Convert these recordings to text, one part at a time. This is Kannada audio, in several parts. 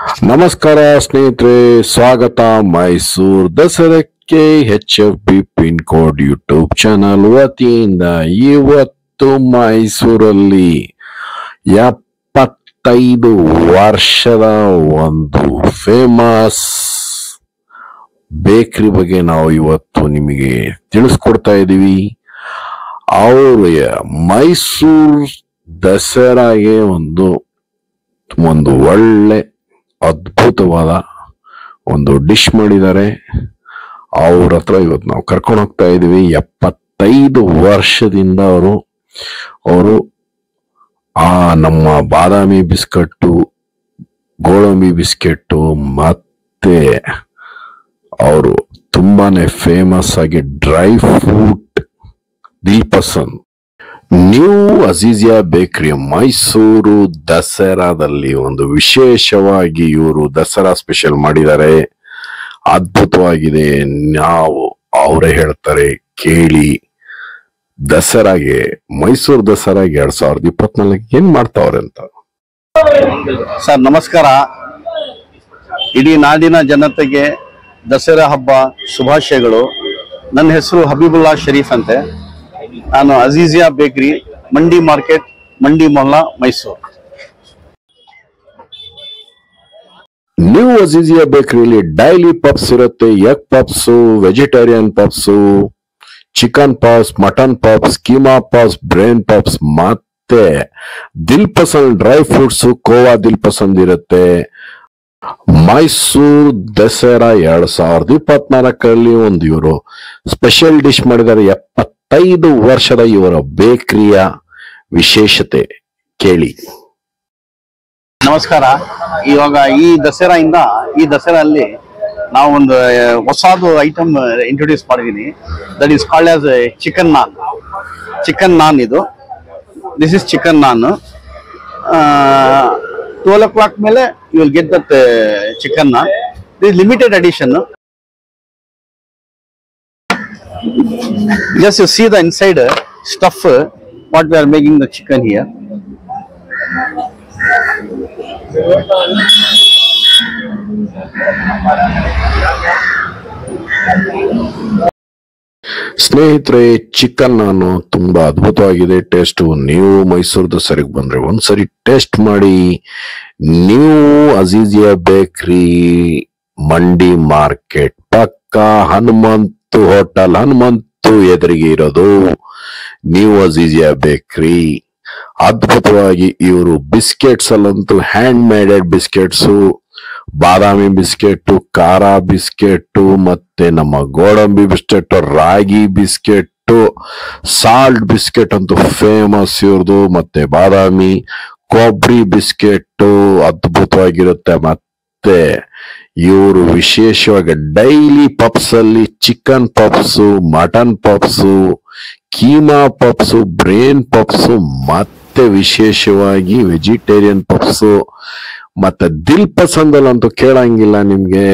ನಮಸ್ಕಾರ ಸ್ನೇಹಿತರೆ, ಸ್ವಾಗತ ಮೈಸೂರು ದಸರಾಕ್ಕೆ HFB pin code YouTube channel ವತಿಯಿಂದ. ಇವತ್ತು ಮೈಸೂರಲ್ಲಿ 75 ವರ್ಷದ ಒಂದು ಫೇಮಸ್ ಬೇಕರಿ ಬಗ್ಗೆ ನಾವು ಇವತ್ತು ನಿಮಗೆ ತಿಳಿಸ್ಕೊಡ್ತಾ ಇದ್ದೀವಿ. ಅವರು ಮೈಸೂರು ದಸರಾಗೆ ಒಂದು ಒಳ್ಳೆ ಅದ್ಭುತವಾದ ಒಂದು ಡಿಶ್ ಮಾಡಿದ್ದಾರೆ. ಅವ್ರ ಹತ್ರ ಇವತ್ತು ನಾವು ಕರ್ಕೊಂಡು ಹೋಗ್ತಾ ಇದೀವಿ. 75 ವರ್ಷದಿಂದ ಅವರು ನಮ್ಮ ಬಾದಾಮಿ ಬಿಸ್ಕಟ್ಟು, ಗೋಡಂಬಿ ಬಿಸ್ಕೆಟ್ಟು, ಮತ್ತೆ ಅವರು ತುಂಬಾನೇ ಫೇಮಸ್ ಆಗಿ ಡ್ರೈ ಫ್ರೂಟ್ ದಿಲ್ ಪಸಂದ್ ನ್ಯೂ ಅಜೀಜಿಯಾ ಬೇಕರಿ ಮೈಸೂರು ದಸರಾದಲ್ಲಿ ಒಂದು ವಿಶೇಷವಾಗಿ ಇವರು ದಸರಾ ಸ್ಪೆಷಲ್ ಮಾಡಿದ್ದಾರೆ. ಅದ್ಭುತವಾಗಿದೆ. ನಾವು ಅವರೇ ಹೇಳ್ತಾರೆ ಕೇಳಿ. ಮೈಸೂರು ದಸರಾಗೆ 2024 ಏನ್ ಮಾಡ್ತಾವ್ರೆ ಅಂತ. ಸರ್ ನಮಸ್ಕಾರ. ಇಡೀ ನಾಡಿನ ಜನತೆಗೆ ದಸರಾ ಹಬ್ಬ ಶುಭಾಶಯಗಳು. ನನ್ನ ಹೆಸರು ಹಬೀಬುಲ್ಲಾ ಶರೀಫ್ ಅಂತೆ. ನಾನು ಅಜೀಜಿಯಾ bakery, Mandi market, Mandi Mohalla, Mysuru. New Aziziya ಬೇಕರಿಯಲ್ಲಿ ಡೈಲಿ ಪಪ್ಸ್ ಇರುತ್ತೆ. Egg puffs, vegetarian puffs, chicken puffs, mutton puffs, keema puffs, brain puffs, ಮತ್ತೆ ದಿಲ್ ಪಸಂದ್ ಡ್ರೈ ಫ್ರೂಟ್ಸ್, ಕೋವಾ ದಿಲ್ ಪಸಂದ್ ಇರುತ್ತೆ. ಮೈಸೂರು ದಸರಾ 2024 ಇವರು ಸ್ಪೆಷಲ್ ಡಿಶ್ ಮಾಡಿದ್ದಾರೆ. 75 ವರ್ಷದ ಇವರ ಬೇಕರಿಯ ವಿಶೇಷತೆ ಕೇಳಿ. ನಮಸ್ಕಾರ. ಇವಾಗ ಈ ದಸರಾಲ್ಲಿ ನಾವು ಒಂದು ಹೊಸದು ಐಟಮ್ ಇಂಟ್ರೊಡ್ಯೂಸ್ ಮಾಡಿದೀನಿ. That is called as chicken naan. This is chicken naan. 12 o'clock ಮೇಲೆ you will get that chicken naan. This limited edition. Just you see the inside stuff, what we are making the chicken here. ಸ್ನೇಹಿತರೆ, ಚಿಕನ್ ನಾನು ತುಂಬಾ ಅದ್ಭುತವಾಗಿದೆ ಟೇಸ್ಟ್. ನೀವು ಮೈಸೂರು ದಸರಾಗೆ ಬಂದ್ರೆ ಒಂದ್ಸರಿ ಟೇಸ್ಟ್ ಮಾಡಿ. ನ್ಯೂ ಅಜೀಜಿಯಾ ಬೇಕರಿ, ಮಂಡಿ ಮಾರ್ಕೆಟ್ ಪಕ್ಕ, ಹನುಮಂತು ಹೋಟೆಲ್, ಹನುಮಂತು ಎದುರಿಗೆ ಇರೋದು ನ್ಯೂ ಅಜೀಜಿಯಾ ಬೇಕರಿ. ಅದ್ಭುತವಾಗಿ ಇವರು ಬಿಸ್ಕೆಟ್ಸ್ ಅಲ್ಲಂತೂ ಹ್ಯಾಂಡ್ ಮೇಡೆಡ್ ಬಿಸ್ಕೆಟ್ಸ್, ಬಾದಾಮಿ ಬಿಸ್ಕೆಟ್, ಖಾರ ಬಿಸ್ಕೆಟ್, ಮತ್ತೆ ನಮ್ಮ ಗೋಡಂಬಿ ಬಿಸ್ಕೆಟ್, ರಾಗಿ ಬಿಸ್ಕೆಟ್, ಸಾಲ್ಟ್ ಬಿಸ್ಕೆಟ್ ಅಂತೂ ಫೇಮಸ್ ಇವ್ರದು. ಮತ್ತೆ ಬಾದಾಮಿ ಕೊಬ್ಬರಿ ಬಿಸ್ಕೆಟ್ ಅದ್ಭುತವಾಗಿರುತ್ತೆ. ಮತ್ತೆ ಇವರು ವಿಶೇಷವಾಗಿ ಡೈಲಿ ಪಪ್ಸ್ ಅಲ್ಲಿ chicken puffs, mutton puffs, keema puffs, brain puffs, ಮತ್ತೆ ವಿಶೇಷವಾಗಿ ವೆಜಿಟೇರಿಯನ್ ಪಪ್ಸು, ಮತ್ತೆ ದಿಲ್ ಪಸಂದ್ ಅಂತೂ ಕೇಳಂಗಿಲ್ಲ ನಿಮ್ಗೆ.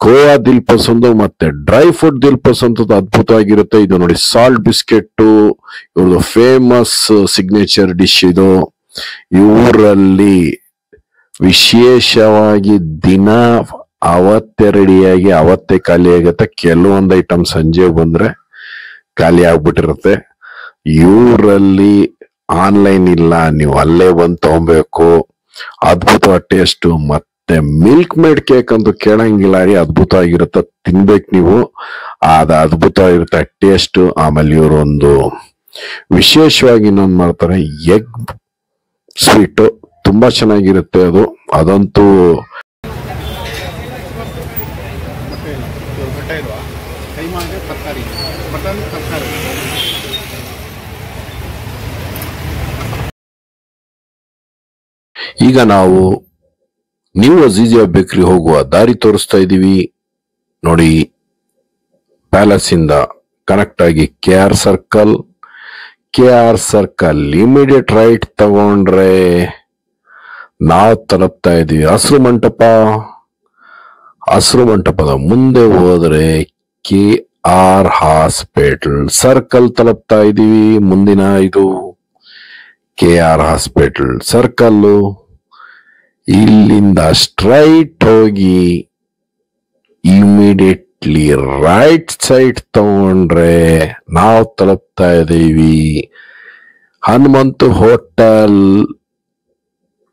ಕೋವಾ ದಿಲ್ ಪಸಂದ್ ಮತ್ತೆ ಡ್ರೈ ಫ್ರೂಟ್ ದಿಲ್ ಪಸಂದ್ ಅದ್ಭುತವಾಗಿರುತ್ತೆ. ಇದು ನೋಡಿ ಸಾಲ್ಟ್ ಬಿಸ್ಕೆಟ್, ಇವ್ರದ್ದು ಫೇಮಸ್ ಸಿಗ್ನೇಚರ್ ಡಿಶ್ ಇದು. ಇವರಲ್ಲಿ ವಿಶೇಷವಾಗಿ ದಿನ ಅವತ್ತೇ ರೆಡಿಯಾಗಿ ಅವತ್ತೇ ಖಾಲಿ ಆಗತ್ತೆ. ಕೆಲವೊಂದು ಐಟಮ್ ಸಂಜೆ ಬಂದ್ರೆ ಖಾಲಿ ಆಗ್ಬಿಟ್ಟಿರುತ್ತೆ. ಇವರಲ್ಲಿ ಆನ್ಲೈನ್ ಇಲ್ಲ, ನೀವು ಅಲ್ಲೇ ಬಂದು ತಗೊಬೇಕು. ಅದ್ಭುತವಾದ ಟೇಸ್ಟ್. ಮತ್ತೆ ಮಿಲ್ಕ್ ಮೇಡ್ ಕೇಕ್ ಅಂತೂ ಕೇಳಂಗಿಲ್ಲ ರೀ, ಅದ್ಭುತ ಆಗಿರುತ್ತೆ. ತಿನ್ಬೇಕು ನೀವು, ಅದ್ಭುತವಾಗಿರುತ್ತೆ ಟೇಸ್ಟ್. ಆಮೇಲೆ ಇವರು ಒಂದು ವಿಶೇಷವಾಗಿ ಇನ್ನೊಂದು ಮಾಡ್ತಾರೆ, ಎಗ್ ಸ್ವೀಟ್, ತುಂಬಾ ಚೆನ್ನಾಗಿರುತ್ತೆ ಅದಂತೂ. ಈಗ ನಾವು ನ್ಯೂ ಅಜೀಜಿಯಾ ಬೇಕರಿ ಹೋಗುವ ದಾರಿ ತೋರಿಸ್ತಾ ಇದ್ದೀವಿ ನೋಡಿ. ಪ್ಯಾಲೇಸ್ ಇಂದ ಕನೆಕ್ಟ್ ಆಗಿ KR ಸರ್ಕಲ್ ಇಮಿಡಿಯೇಟ್ ರೈಟ್ ತಗೊಂಡ್ರೆ ನಾವು ತಲುಪ್ತಾ ಇದೀವಿ ಹಸಿರು ಮಂಟಪದ ಮುಂದೆ ಹೋದ್ರೆ KR ಹಾಸ್ಪಿಟಲ್ ಸರ್ಕಲ್ ತಲುಪ್ತಾ ಇದೀವಿ. ಮುಂದಿನ ಇದು KR ಹಾಸ್ಪಿಟಲ್ ಸರ್ಕಲ್. ಇಲ್ಲಿಂದ ಸ್ಟ್ರೈಟ್ ಹೋಗಿ ಇಮಿಡಿಯೇಟ್ಲಿ ರೈಟ್ ಸೈಡ್ ತಗೊಂಡ್ರೆ ನಾವು ತಲುಪ್ತಾ ಇದ್ದೀವಿ ಹನುಮಂತು ಹೋಟೆಲ್,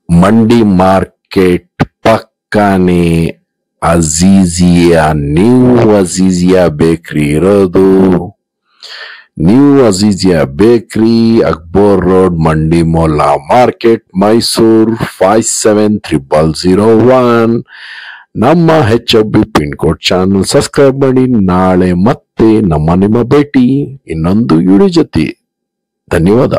ಮಂಡಿ ಮಾರ್ಕೆಟ್ ಪಕ್ಕನೆ ಅಜೀಜಿಯಾ, ನ್ಯೂ ಅಜೀಜಿಯಾ ಬೇಕ್ರಿ ಇರೋದು. ನ್ಯೂ ಅಜೀಜಿಯಾ ಬೇಕ್ರಿ, ಅಕ್ಬೋರ್ ರೋಡ್, ಮಂಡಿ ಮೊಲ್ಲಾ ಮಾರ್ಕೆಟ್, ಮೈಸೂರು 570001. ನಮ್ಮ HFB pin code channel subscribe ಮಾಡಿ. ನಾಳೆ ಮತ್ತೆ ನಿಮ್ಮ ಭೇಟಿ ಇನ್ನೊಂದು ವಿಡಿಯೋ ಜೊತೆ. ಧನ್ಯವಾದ.